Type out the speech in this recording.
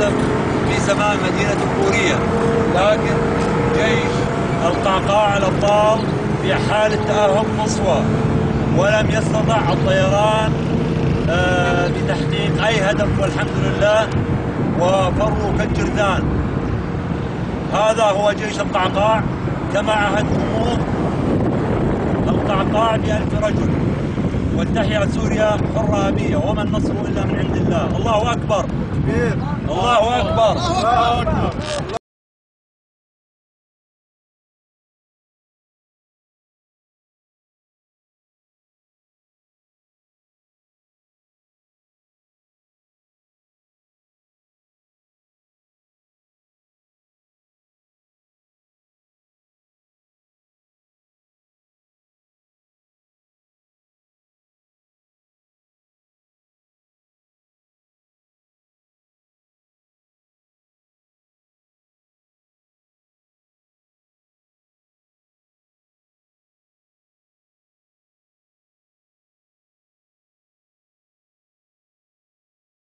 الهدف في سماء مدينة بورية، لكن جيش القعقاع الأبطال في حالة تأهب قصوى، ولم يستطع الطيران بتحقيق أي هدف والحمد لله، وفروا كالجرذان. هذا هو جيش القعقاع كما عهدتموه، القعقاع ب1000 رجل، وتحيا سوريا حرة أبية، وما النصر إلا من عند الله. الله أكبر. الله أكبر.